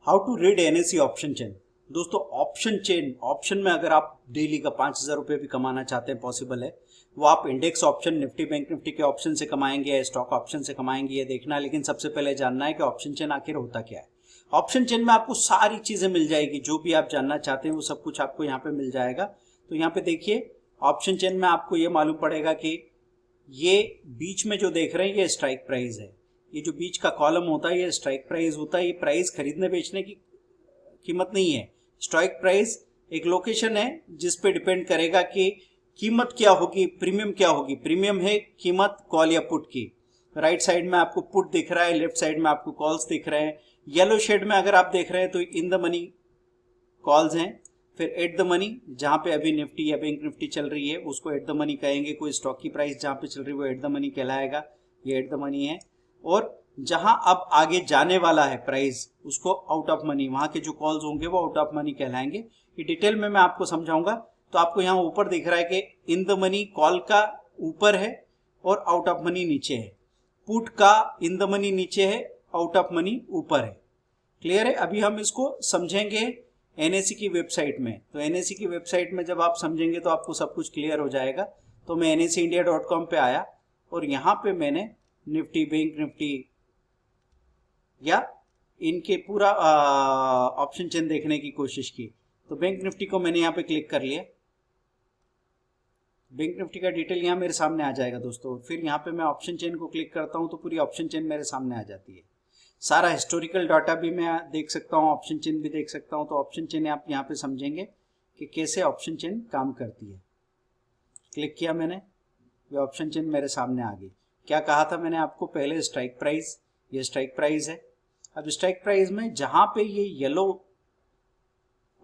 How to read NSE option chain. दोस्तों option chain, option में अगर आप डेली का 5,000 रुपये भी कमाना चाहते हैं, पॉसिबल है। वो आप index option, Nifty bank Nifty के ऑप्शन से कमाएंगे या स्टॉक ऑप्शन से कमाएंगे, ये देखना है। लेकिन सबसे पहले जानना है कि ऑप्शन चेन आखिर होता क्या है। ऑप्शन चेन में आपको सारी चीजें मिल जाएगी, जो भी आप जानना चाहते हैं वो सब कुछ आपको यहाँ पे मिल जाएगा। तो यहाँ पे देखिए, ऑप्शन चेन में आपको ये मालूम पड़ेगा कि ये बीच में जो देख रहे हैं ये स्ट्राइक प्राइस है। ये जो बीच का कॉलम होता है ये स्ट्राइक प्राइस होता है। ये प्राइस खरीदने बेचने की कीमत नहीं है। स्ट्राइक प्राइस एक लोकेशन है जिस पे डिपेंड करेगा कि कीमत क्या होगी, प्रीमियम क्या होगी। प्रीमियम है कीमत कॉल या पुट की। राइट साइड में आपको पुट दिख रहा है, लेफ्ट साइड में आपको कॉल्स दिख रहे हैं। येलो शेड में अगर आप देख रहे हैं तो इन द मनी कॉल्स हैं। फिर एट द मनी, जहां पे अभी निफ्टी या बैंक निफ्टी चल रही है उसको एट द मनी कहेंगे। कोई स्टॉक की प्राइस जहां पे चल रही है वो एट द मनी कहलाएगा, ये एट द मनी है। और जहां अब आगे जाने वाला है प्राइस उसको आउट ऑफ मनी, वहां के जो कॉल्स होंगे वो आउट ऑफ मनी कहलाएंगे। ये डिटेल में मैं आपको समझाऊंगा। तो आपको यहाँ ऊपर दिख रहा है कि इन द मनी कॉल का ऊपर है और आउट ऑफ मनी नीचे है। पुट का इन द मनी नीचे है, आउट ऑफ मनी ऊपर है। क्लियर है। अभी हम इसको समझेंगे एनएसई की वेबसाइट में। तो एनएसई की वेबसाइट में जब आप समझेंगे तो आपको सब कुछ क्लियर हो जाएगा। तो मैं nseIndia.com पे आया और यहाँ पे मैंने निफ्टी, बैंक निफ्टी या इनके पूरा ऑप्शन चेन देखने की कोशिश की। तो बैंक निफ्टी को मैंने यहाँ पे क्लिक कर लिया। बैंक निफ्टी का डिटेल यहाँ मेरे सामने आ जाएगा दोस्तों। फिर यहाँ पे मैं ऑप्शन चेन को क्लिक करता हूँ तो पूरी ऑप्शन चेन मेरे सामने आ जाती है। सारा हिस्टोरिकल डाटा भी मैं देख सकता हूँ, ऑप्शन चेन भी देख सकता हूँ। तो ऑप्शन चेन आप यहाँ पे समझेंगे कि कैसे ऑप्शन चेन काम करती है। क्लिक किया मैंने, ये ऑप्शन चेन मेरे सामने आ गई। क्या कहा था मैंने आपको पहले, स्ट्राइक प्राइस, ये स्ट्राइक प्राइस है। अब स्ट्राइक प्राइस में जहां पे ये येलो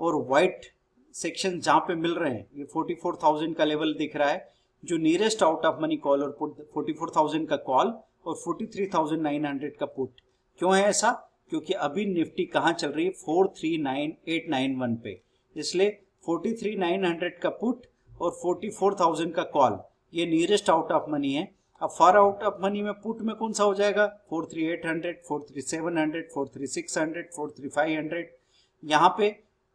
और व्हाइट सेक्शन जहां पे मिल रहे हैं, ये 44,000 का लेवल दिख रहा है, जो nearest out of money call और पुट, 44,000 का कॉल और 43,900 का पुट। क्यों है ऐसा? क्योंकि अभी निफ्टी कहाँ चल रही है, 439,891 पे, इसलिए 43,900 का पुट और 44,000 का कॉल, ये नियरेस्ट आउट ऑफ मनी है। अब फार आउट ऑफ मनी में पुट में कौन सा हो जाएगा, 43,800, 43,700, 43,600, 43,500। यहाँ पे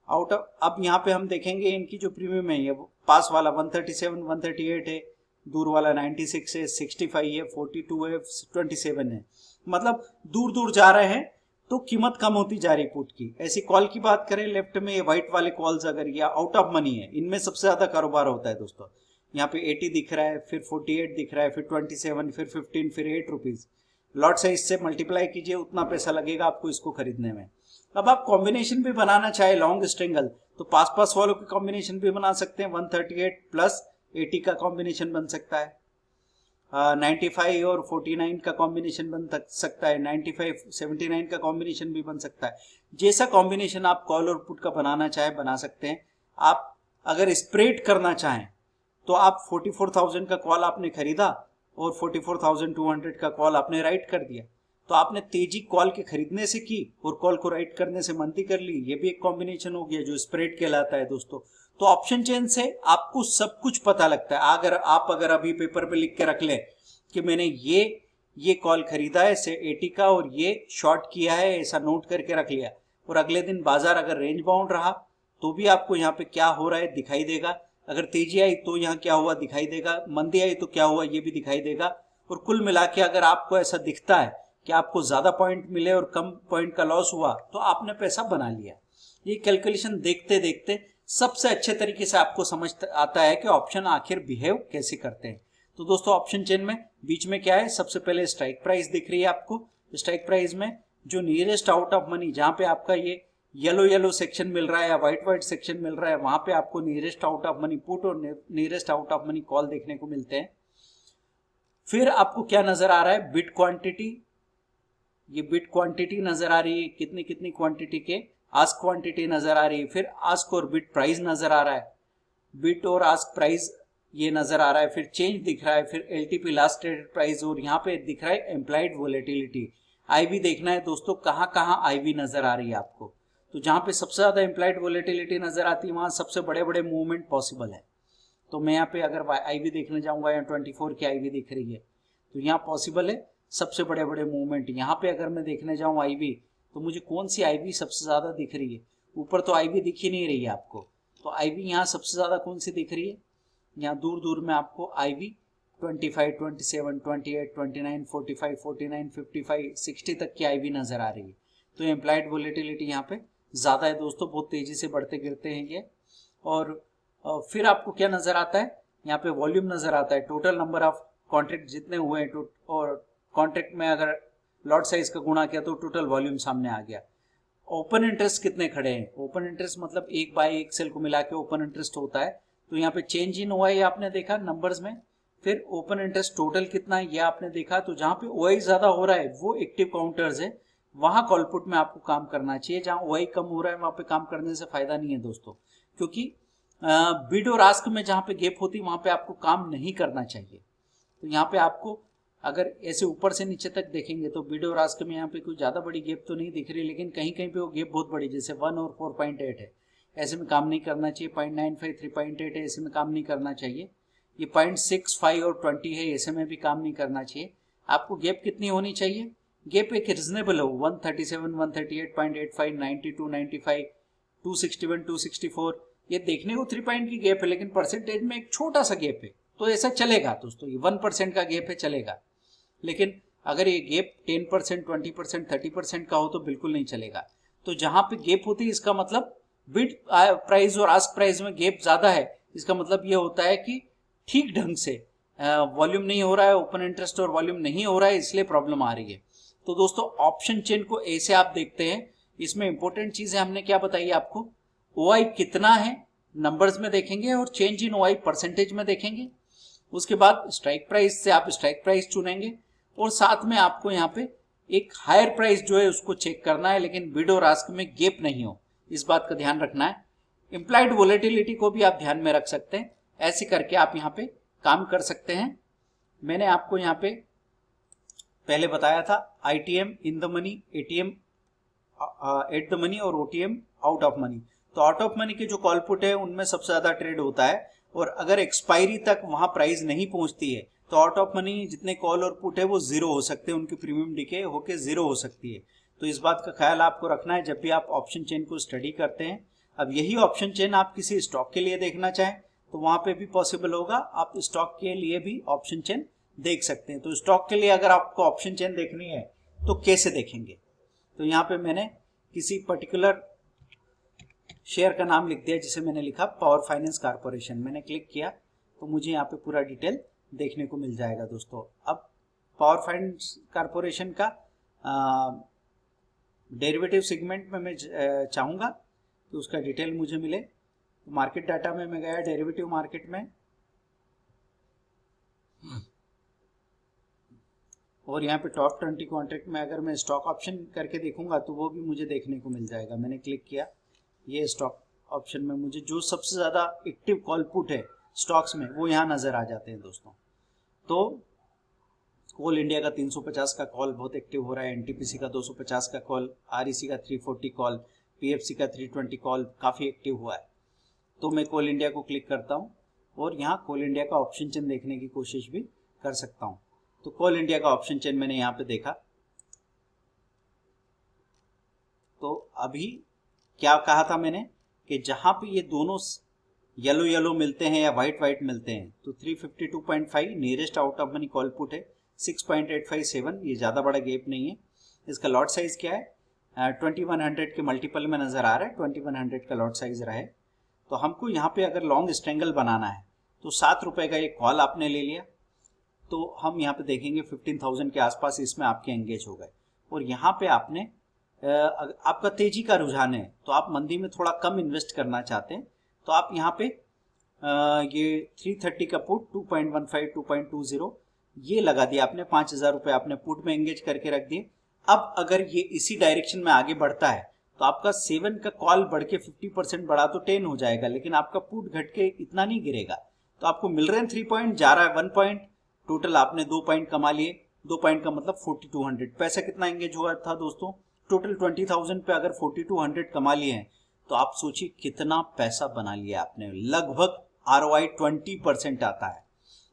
आउट ऑफ, अब यहाँ पे हम देखेंगे इनकी जो प्रीमियम है, ये पास वाला 137, 138 है, दूर वाला 96 है, 65 है, 42 है, 27 है। मतलब दूर दूर जा रहे हैं तो कीमत कम होती जा रही पुट की। ऐसी कॉल की बात करें, लेफ्ट में ये व्हाइट वाले कॉल्स अगर ये आउट ऑफ मनी है, इनमें सबसे ज्यादा कारोबार होता है दोस्तों। यहाँ पे 80 दिख रहा है, फिर 48 दिख रहा है, फिर 27, फिर 15, फिर 8 रुपीज। लॉट साइज से मल्टीप्लाई कीजिए, उतना पैसा लगेगा आपको इसको खरीदने में। अब आप कॉम्बिनेशन भी बनाना चाहे लॉन्ग स्ट्रिंगल, तो पास पास वालों की कॉम्बिनेशन भी बना सकते हैं। 138 प्लस 80 का कॉम्बिनेशन बन सकता है। 95 और 49 का कॉम्बिनेशन बन सकता है। 95, 79 का कॉम्बिनेशन भी बन सकता है। जैसा कॉम्बिनेशन आप कॉल और पुट का बनाना चाहे बना सकते हैं। आप अगर स्प्रेड करना चाहें तो आप 44,000 का कॉल आपने खरीदा और 44,200 का कॉल आपने राइट कर दिया, तो आपने तेजी कॉल के खरीदने से की और कॉल को राइट करने से मंदी कर ली। ये भी एक कॉम्बिनेशन हो गया जो स्प्रेड कहलाता है दोस्तों। तो ऑप्शन चेन से आपको सब कुछ पता लगता है। अगर अभी पेपर पे लिख के रख ले कि मैंने ये कॉल खरीदा है से 80 का और ये शॉर्ट किया है, ऐसा नोट करके रख लिया, और अगले दिन बाजार अगर रेंज बाउंड रहा तो भी आपको यहाँ पे क्या हो रहा है दिखाई देगा। अगर तेजी आई तो यहाँ क्या हुआ दिखाई देगा, मंदी आई तो क्या हुआ ये भी दिखाई देगा। और कुल मिला के अगर आपको ऐसा दिखता है कि आपको ज्यादा पॉइंट मिले और कम पॉइंट का लॉस हुआ तो आपने पैसा बना लिया। ये कैलकुलेशन देखते देखते सबसे अच्छे तरीके से आपको समझ आता है कि ऑप्शन आखिर बिहेव कैसे करते हैं। तो दोस्तों ऑप्शन चेन में बीच में क्या है, सबसे पहले स्ट्राइक प्राइस दिख रही है आपको। स्ट्राइक प्राइस में जो नियरेस्ट आउट ऑफ मनी, जहां पे आपका ये येलो सेक्शन मिल रहा है या व्हाइट सेक्शन मिल रहा है, वहां पे आपको nearest out of money put और nearest out of money call देखने को मिलते हैं। फिर आपको क्या नजर आ रहा है, बिट क्वांटिटी। ये बिट क्वांटिटी नजर आ रही है, कितनी कितनी क्वांटिटी के, आस्क क्वांटिटी नजर आ रही है। फिर आस्क और बिट प्राइस नजर आ रहा है, बिट और आस्क प्राइस ये नजर आ रहा है। फिर चेंज दिख रहा है, फिर एलटीपी लास्ट ट्रेडेड प्राइस, और यहाँ पे दिख रहा है एम्प्लॉयड वोलेटिलिटी। आईवी देखना है दोस्तों, कहाँ कहाँ आईवी नजर आ रही है आपको। तो जहां पे सबसे ज्यादा एम्प्लॉयड वोलेटिलिटी नजर आती है वहां सबसे बड़े बड़े मूवमेंट पॉसिबल है। तो मैं यहाँ पे अगर आईवी देखने जाऊंगा, यहाँ 24 की आईवी दिख रही है, तो यहाँ पॉसिबल है सबसे बड़े बड़े मूवमेंट। यहाँ पे अगर मैं देखने जाऊँ आईवी तो मुझे कौन सी आईवी सबसे ज़्यादा दिख रही है? ऊपर तो आईवी दिख ही नहीं रही है आपको, तो आईवी यहाँ सबसे ज़्यादा कौन सी दिख रही है? यहाँ दूर दूर में आपको आईवी 25, 27, 28, 29, 45, 49, 55, 60 तक की आईवी नज़र आ रही है। तो इम्प्लाइड वोलेटिलिटी यहाँ पे ज़्यादा है दोस्तों, बहुत तेज़ी से बढ़ते गिरते हैं ये। और फिर आपको क्या नज़र आता है? यहाँ पे वॉल्यूम नज़र आता है, टोटल नंबर ऑफ कॉन्ट्रैक्ट जितने हुए हैं, और कॉन्ट्रैक्ट में अगर लॉट साइज का गुणा किया तो टोटल वॉल्यूम सामने आ गया। ओपन इंटरेस्ट कितने खड़े हैं? ओपन इंटरेस्ट मतलब 1/1 सेल को मिला के ओपन इंटरेस्ट होता है। तो यहाँ पे चेंज इन ओआई आपने देखा नंबर्स में, फिर ओपन इंटरेस्ट टोटल कितना है ये आपने देखा। तो जहाँ पे ओआई ज्यादा हो रहा है वो एक्टिव काउंटर्स है, वहां कॉलपुट में आपको काम करना चाहिए। जहाँ ओआई कम हो रहा है वहां पे काम करने से फायदा नहीं है दोस्तों, क्योंकि बिड और आस्क में जहाँ पे गैप होती है वहां पे आपको काम नहीं करना चाहिए। तो यहाँ पे आपको अगर ऐसे ऊपर से नीचे तक देखेंगे तो बिड और आस्क में यहाँ पे कोई ज़्यादा बड़ी गैप तो नहीं दिख रही, लेकिन कहीं कहीं पे वो गैप बहुत बड़ी, जैसे 1 और 4.8 है, ऐसे में काम नहीं करना चाहिए। 0.95, 3.8 है, ऐसे में काम नहीं करना चाहिए। ये 0.65 और 20 है, ऐसे में भी काम नहीं करना चाहिए। आपको गैप कितनी होनी चाहिए? गैप एक रिजनेबल हो, 137, 138.85, 92, 95, 261, 264। ये देखने को 3 पॉइंट की गैप है, लेकिन परसेंटेज में एक छोटा सा गैप है, तो ऐसा चलेगा दोस्तों। ये 1% का गैप है, चलेगा। लेकिन अगर ये गैप 10%, 20%, 30% का हो तो बिल्कुल नहीं चलेगा। तो जहां पे गैप होती है इसका मतलब बिड प्राइस और आस्क प्राइस में गैप ज्यादा है, इसका मतलब ये होता है कि ठीक ढंग से वॉल्यूम नहीं हो रहा है, ओपन इंटरेस्ट और वॉल्यूम नहीं हो रहा है, इसलिए प्रॉब्लम आ रही है। तो दोस्तों ऑप्शन चेन को ऐसे आप देखते हैं। इसमें इंपॉर्टेंट चीज है, हमने क्या बताई आपको? ओआई कितना है नंबर्स में देखेंगे और चेंज इन ओआई परसेंटेज में देखेंगे। उसके बाद स्ट्राइक प्राइस से आप स्ट्राइक प्राइस चुनेंगे, और साथ में आपको यहाँ पे एक हायर प्राइस जो है उसको चेक करना है, लेकिन बिड और आस्क में गैप नहीं हो, इस बात का ध्यान रखना है। इम्प्लाइड वोलेटिलिटी को भी आप ध्यान में रख सकते हैं। ऐसे करके आप यहाँ पे काम कर सकते हैं। मैंने आपको यहाँ पे पहले बताया था ITM in the money, ATM at the money और ओटीएम आउट ऑफ मनी। तो आउट ऑफ मनी के जो कॉल पुट है उनमें सबसे ज्यादा ट्रेड होता है, और अगर एक्सपायरी तक वहां प्राइस नहीं पहुंचती है तो आउट ऑफ मनी जितने कॉल और पुट है वो जीरो हो सकते हैं, उनकी प्रीमियम डिके होके जीरो हो सकती है। तो इस बात का ख्याल आपको रखना है जब भी आप ऑप्शन चेन को स्टडी करते हैं। अब यही ऑप्शन चेन आप किसी स्टॉक के लिए देखना चाहें तो वहां पे भी पॉसिबल होगा, आप स्टॉक के लिए भी ऑप्शन चेन देख सकते हैं। तो स्टॉक के लिए अगर आपको ऑप्शन चेन देखनी है तो कैसे देखेंगे? तो यहाँ पे मैंने किसी पर्टिकुलर शेयर का नाम लिख दिया, जिसे मैंने लिखा पावर फाइनेंस कारपोरेशन। मैंने क्लिक किया तो मुझे यहाँ पे पूरा डिटेल देखने को मिल जाएगा दोस्तों। अब पावर फाइनेंस कारपोरेशन का डेरिवेटिव सेगमेंट में मैं चाहूँगा कि उसका डिटेल मुझे मिले। तो मार्केट डाटा में मैं गया डेरिवेटिव मार्केट में, और यहाँ पे टॉप 20 कॉन्ट्रैक्ट में अगर मैं स्टॉक ऑप्शन करके देखूंगा तो वो भी मुझे देखने को मिल जाएगा। मैंने क्लिक किया, ये स्टॉक ऑप्शन में मुझे जो सबसे ज़्यादा एक्टिव कॉल पुट है स्टॉक्स में वो यहाँ नज़र आ जाते हैं दोस्तों। तो कोल इंडिया का 350 का कॉल बहुत एक्टिव हो रहा है, एनटीपीसी का 250 का कॉल, आरईसी का 340 कॉल, पीएफसी का 320 कॉल काफ़ी एक्टिव हुआ है। तो मैं कोल इंडिया को क्लिक करता हूँ और यहाँ कोल इंडिया का ऑप्शन चेन देखने की कोशिश भी कर सकता हूँ। तो कोल इंडिया का ऑप्शन चेन मैंने यहाँ पे देखा। तो अभी क्या कहा था मैंने कि जहां पे ये दोनों येलो येलो मिलते हैं या वाइट वाइट मिलते हैं, तो 352.5 nearest out of money call put है, 6.857, ये ज़्यादा बड़ा गैप नहीं है। इसका लॉट साइज क्या है? 2100 के मल्टीपल में नज़र आ रहा है, 2100 का लॉट साइज रहा है। तो हमको यहाँ पे अगर लॉन्ग स्ट्रेंगल बनाना है तो 7 रुपये का एक कॉल आपने ले लिया, तो हम यहाँ पे देखेंगे 15,000 के आसपास इसमें आपके एंगेज हो गए। और यहाँ पे आपने आपका तेजी का रुझान है तो आप मंदी में थोड़ा कम इन्वेस्ट करना चाहते हैं, तो आप यहाँ पे ये 330 का पुट 2.15, 2.20 ये लगा दिया आपने, 5,000 रुपये आपने पुट में एंगेज करके रख दिए। अब अगर ये इसी डायरेक्शन में आगे बढ़ता है तो आपका 7 का कॉल बढ़ के 50% बढ़ा तो 10 हो जाएगा, लेकिन आपका पुट घट के इतना नहीं गिरेगा। तो आपको मिल रहे हैं 3 पॉइंट, जा रहा है 1 पॉइंट, टोटल आपने 2 पॉइंट कमा लिए। 2 पॉइंट का मतलब 4200। पैसा कितना एंगेज हुआ था दोस्तों? टोटल 20,000 पे अगर 4200 कमा लिए हैं तो आप सोचिए कितना पैसा बना लिया आपने। लगभग ROI 20% आता है।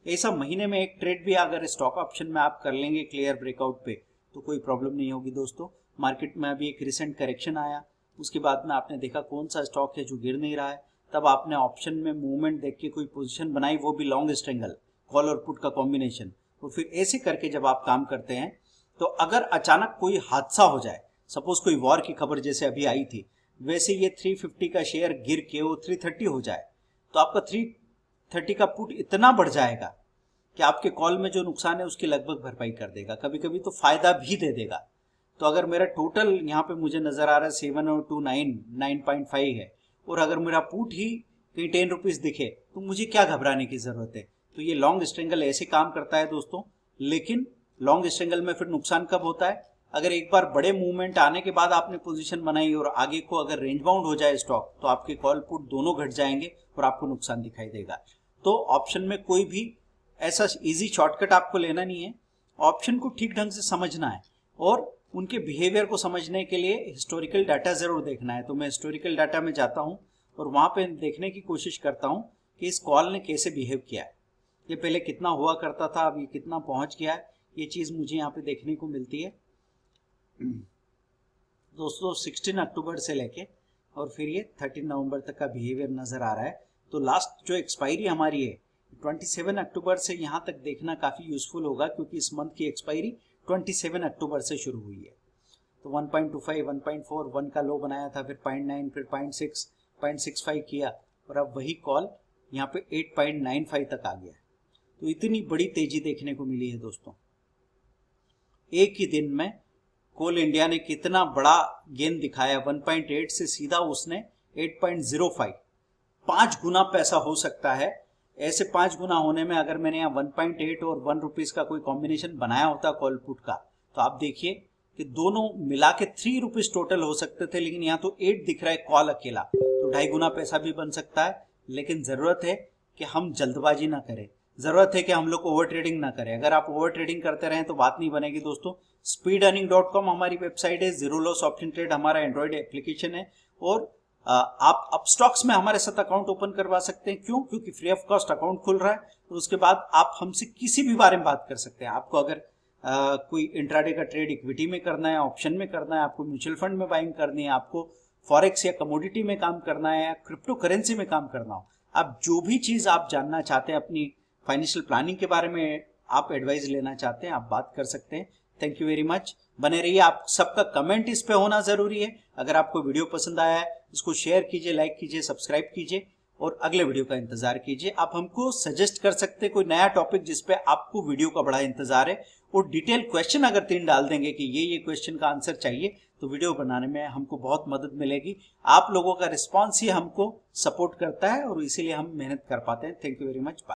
ऐसा महीने में एक ट्रेड भी अगर स्टॉक ऑप्शन में आप कर लेंगे क्लियर ब्रेकआउट पे तो कोई प्रॉब्लम नहीं होगी दोस्तों। मार्केट में अभी एक रिसेंट करेक्शन आया, उसके बाद में आपने देखा कौन सा स्टॉक है जो गिर नहीं रहा है, तब आपने ऑप्शन में मूवमेंट देख के कोई पोजीशन बनाई, वो भी लॉन्ग स्ट्रेंगल, कॉल और पुट का कॉम्बिनेशन। तो फिर ऐसे करके जब आप काम करते हैं तो अगर अचानक कोई हादसा हो जाए, सपोज कोई वॉर की खबर जैसे अभी आई थी, वैसे ये 350 का शेयर गिर के वो 330 हो जाए, तो आपका 330 का पुट इतना बढ़ जाएगा कि आपके कॉल में जो नुकसान है उसकी लगभग भरपाई कर देगा, कभी कभी तो फायदा भी दे देगा। तो अगर मेरा टोटल यहाँ पे मुझे नजर आ रहा है 7 और 2 9.5 है, और अगर मेरा पुट ही कहीं 10 रुपीज दिखे तो मुझे क्या घबराने की जरूरत है। तो ये लॉन्ग स्ट्रेंगल ऐसे काम करता है दोस्तों। लेकिन लॉन्ग स्ट्रेंगल में फिर नुकसान कब होता है, अगर एक बार बड़े मूवमेंट आने के बाद आपने पोजीशन बनाई और आगे को अगर रेंज बाउंड हो जाए स्टॉक, तो आपके कॉल पुट दोनों घट जाएंगे और आपको नुकसान दिखाई देगा। तो ऑप्शन में कोई भी ऐसा इजी शॉर्टकट आपको लेना नहीं है, ऑप्शन को ठीक ढंग से समझना है और उनके बिहेवियर को समझने के लिए हिस्टोरिकल डाटा जरूर देखना है। तो मैं हिस्टोरिकल डाटा में जाता हूं और वहां पे देखने की कोशिश करता हूं कि इस कॉल ने कैसे बिहेव किया है, ये पहले कितना हुआ करता था, अब ये कितना पहुंच गया है, ये चीज मुझे यहाँ पे देखने को मिलती है दोस्तों। 16 अक्टूबर से लेके और फिर ये 13 नवंबर तक का बिहेवियर नजर आ रहा है। तो लास्ट जो एक्सपायरी हमारी है 27 अक्टूबर से यहाँ तक देखना काफी यूजफुल होगा, क्योंकि इस मंथ की एक्सपायरी 27 अक्टूबर से शुरू हुई है। तो 1.25, 1.4, 1 का लो बनाया था, फिर 0.9, फिर 0.6, 0.65 किया और अब वही कॉल यहाँ पे 8.95 तक आ गया। तो इतनी बड़ी तेजी देखने को मिली है दोस्तों। एक ही दिन में कोल इंडिया ने कितना बड़ा गेन दिखाया, 1.8 से सीधा उसने 8.05, 5 गुना पैसा हो सकता है। ऐसे 5 गुना होने में अगर मैंने यहाँ 1.8 और 1 रुपीज का कोई कॉम्बिनेशन बनाया होता कॉल पुट का, तो आप देखिए कि दोनों मिला के 3 रुपीज टोटल हो सकते थे, लेकिन यहाँ तो 8 दिख रहा है कॉल अकेला, तो 2.5 गुना पैसा भी बन सकता है। लेकिन जरूरत है कि हम जल्दबाजी ना करें, जरूरत है कि हम लोग ओवर ट्रेडिंग ना करें। अगर आप ओवर ट्रेडिंग करते रहें तो बात नहीं बनेगी दोस्तों। speedearning.com हमारी वेबसाइट है, जीरो लॉस ऑप्शन ट्रेड हमारा एंड्रॉइड एप्लीकेशन है, और आप अपस्टॉक्स में हमारे साथ अकाउंट ओपन करवा सकते हैं। क्यों? क्योंकि फ्री ऑफ कॉस्ट अकाउंट खुल रहा है, तो उसके बाद आप हमसे किसी भी बारे में बात कर सकते हैं। आपको अगर कोई इंट्राडे का ट्रेड इक्विटी में करना है, ऑप्शन में करना है, आपको म्यूचुअल फंड में बाइंग करनी है, आपको फॉरेक्स या कमोडिटी में काम करना है, या क्रिप्टो करेंसी में काम करना हो, आप जो भी चीज आप जानना चाहते हैं, अपनी फाइनेंशियल प्लानिंग के बारे में आप एडवाइस लेना चाहते हैं, आप बात कर सकते हैं। थैंक यू वेरी मच, बने रहिए। आप सबका कमेंट इस पे होना जरूरी है। अगर आपको वीडियो पसंद आया है इसको शेयर कीजिए, लाइक कीजिए, सब्सक्राइब कीजिए और अगले वीडियो का इंतजार कीजिए। आप हमको सजेस्ट कर सकते हैं कोई नया टॉपिक जिसपे आपको वीडियो का बड़ा इंतजार है, और डिटेल क्वेश्चन अगर 3 डाल देंगे कि ये क्वेश्चन का आंसर चाहिए, तो वीडियो बनाने में हमको बहुत मदद मिलेगी। आप लोगों का रिस्पॉन्स ही हमको सपोर्ट करता है और इसीलिए हम मेहनत कर पाते हैं। Thank you very much, bye.